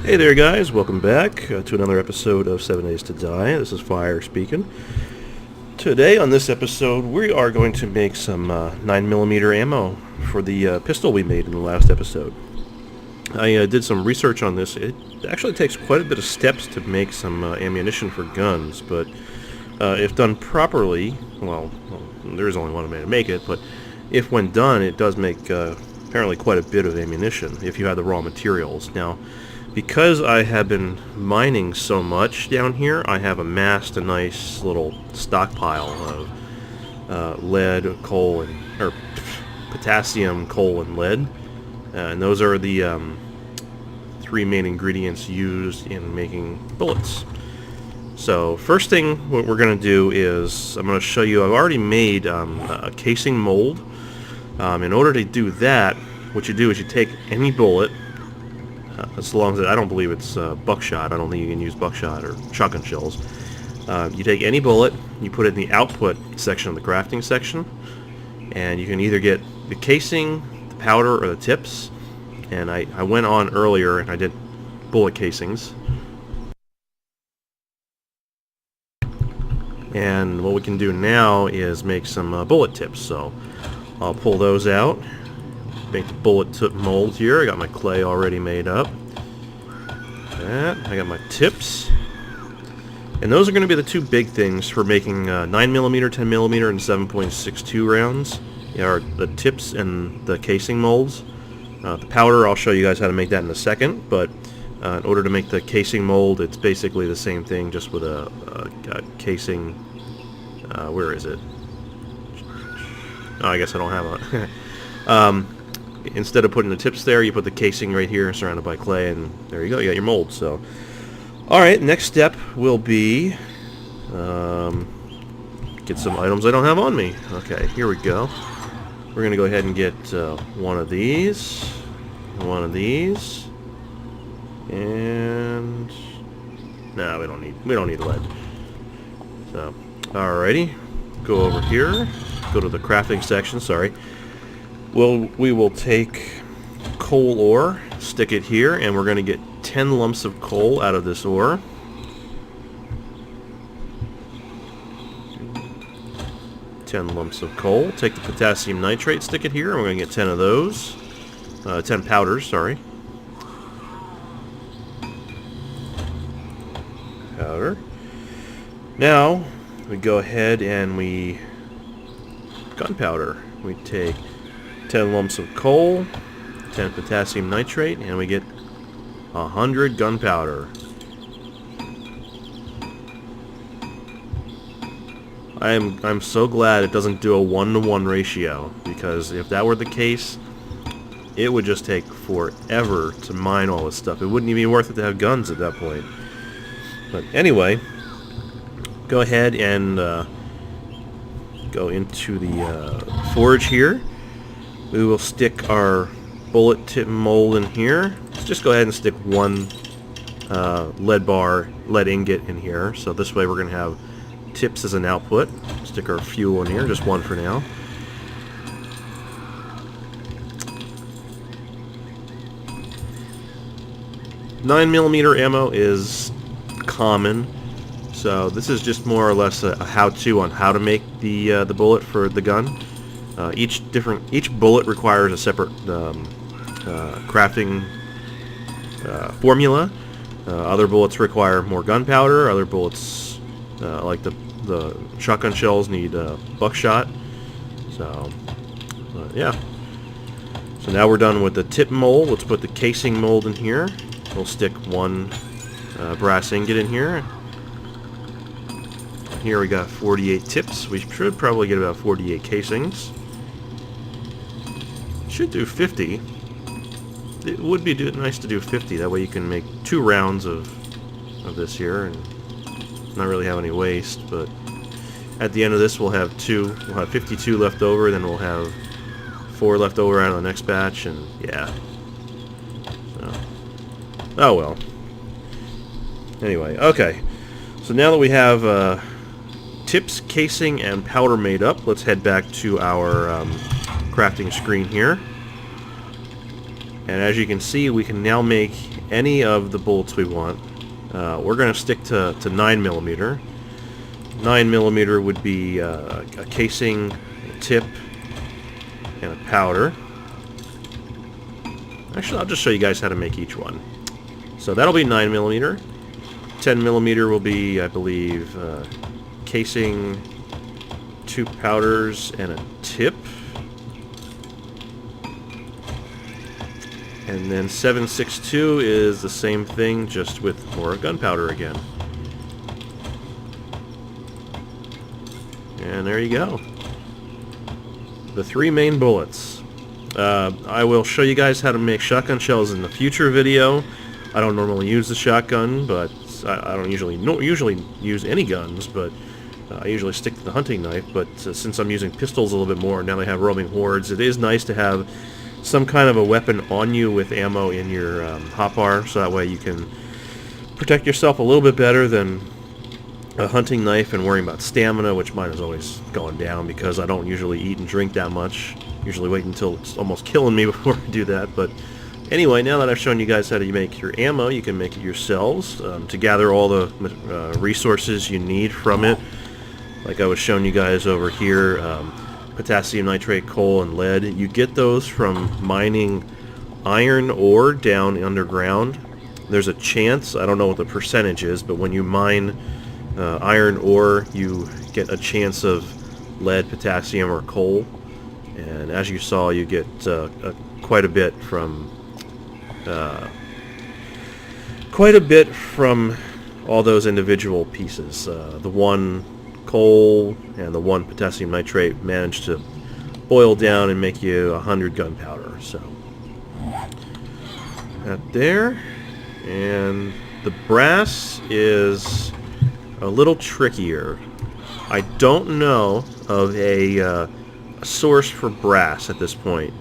Hey there guys, welcome back to another episode of 7 Days to Die. This is Fire speaking. Today on this episode we are going to make some 9mm ammo for the pistol we made in the last episode. I did some research on this. It actually takes quite a bit of steps to make some ammunition for guns, but if done properly, well, there is only one way to make it, but if when done it does make apparently quite a bit of ammunition if you have the raw materials. Now, because I have been mining so much down here, I have amassed a nice little stockpile of lead, coal, or potassium, coal, and lead. And those are the three main ingredients used in making bullets. So first thing what we're going to do is I'm going to show you, I've already made a casing mold. In order to do that, what you do is you take any bullet, as long as I don't believe it's buckshot. I don't think you can use buckshot or shotgun shells. You take any bullet, you put it in the output section of the crafting section, and you can either get the casing, the powder, or the tips. And I went on earlier and I did bullet casings. And what we can do now is make some bullet tips. So I'll pull those out. Make the bullet tip mold here. I got my clay already made up. That. I got my tips. And those are going to be the two big things for making 9mm, 10mm, and 7.62 rounds. Are the tips and the casing molds. The powder, I'll show you guys how to make that in a second, but in order to make the casing mold, it's basically the same thing, just with a casing. Where is it? Oh, I guess I don't have a... Instead of putting the tips there, you put the casing right here, surrounded by clay, and there you go, you got your mold. So, alright, next step will be get some items I don't have on me. Okay, here we go. We're going to go ahead and get one of these, and no, we don't need lead. So, alrighty, go over here, go to the crafting section. Sorry. We will take coal ore, stick it here, and we're going to get 10 lumps of coal out of this ore. Lumps of coal. Take the potassium nitrate, stick it here, and we're going to get 10 of those. 10 powders, sorry. Powder. Now, we go ahead and we... gunpowder. We take 10 lumps of coal, 10 potassium nitrate, and we get 100 gunpowder. I'm so glad it doesn't do a 1-to-1 ratio, because if that were the case, it would just take forever to mine all this stuff. It wouldn't even be worth it to have guns at that point. But anyway, go ahead and go into the forge here. We will stick our bullet tip mold in here. Let's just go ahead and stick one lead ingot in here. So this way we're going to have tips as an output. Stick our fuel in here, just one for now. 9mm ammo is common, so this is just more or less a how-to on how to make the bullet for the gun. Each bullet requires a separate crafting formula. Other bullets require more gunpowder. Other bullets, like the shotgun shells, need buckshot. So, yeah. So now we're done with the tip mold. Let's put the casing mold in here. We'll stick one brass ingot in here. Here we got 48 tips. We should probably get about 48 casings. Should do 50. It would be nice to do 50. That way you can make 2 rounds of this here and not really have any waste. But at the end of this, we'll have 52 left over. Then we'll have 4 left over out of the next batch, and yeah. So, oh well. Anyway, okay. So now that we have tips, casing, and powder made up, let's head back to our crafting screen here. And as you can see, we can now make any of the bullets we want. We're going to stick to 9mm. 9mm would be a casing, a tip, and a powder. Actually, I'll just show you guys how to make each one. So that'll be 9mm. 10mm will be, I believe, casing, 2 powders, and a tip. And then 7.62 is the same thing, just with more gunpowder again. And there you go. The 3 main bullets. I will show you guys how to make shotgun shells in the future video. I don't normally use the shotgun, but I don't usually use any guns, but I usually stick to the hunting knife. But since I'm using pistols a little bit more, now I have roaming hordes, it is nice to have some kind of a weapon on you with ammo in your hotbar, so that way you can protect yourself a little bit better than a hunting knife and worrying about stamina, which mine is always going down because I don't usually eat and drink that much. Usually wait until it's almost killing me before I do that. But anyway, now that I've shown you guys how to make your ammo, you can make it yourselves to gather all the resources you need from it. Like I was showing you guys over here, potassium nitrate, coal, and lead. You get those from mining iron ore down underground. There's a chance, I don't know what the percentage is, but when you mine iron ore, you get a chance of lead, potassium, or coal. And as you saw, you get quite a bit from all those individual pieces. The one coal and the 1 potassium nitrate managed to boil down and make you 100 gunpowder. So that there. And the brass is a little trickier. I don't know of a source for brass at this point.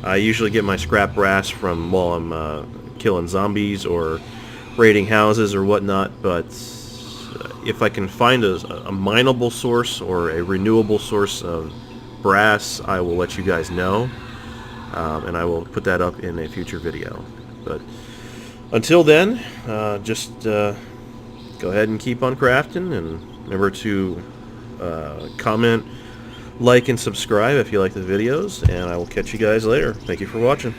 I usually get my scrap brass from while I'm killing zombies or raiding houses or whatnot, but if I can find a mineable source or a renewable source of brass, I will let you guys know, and I will put that up in a future video. But until then, just go ahead and keep on crafting, and remember to comment, like, and subscribe if you like the videos, and I will catch you guys later. Thank you for watching.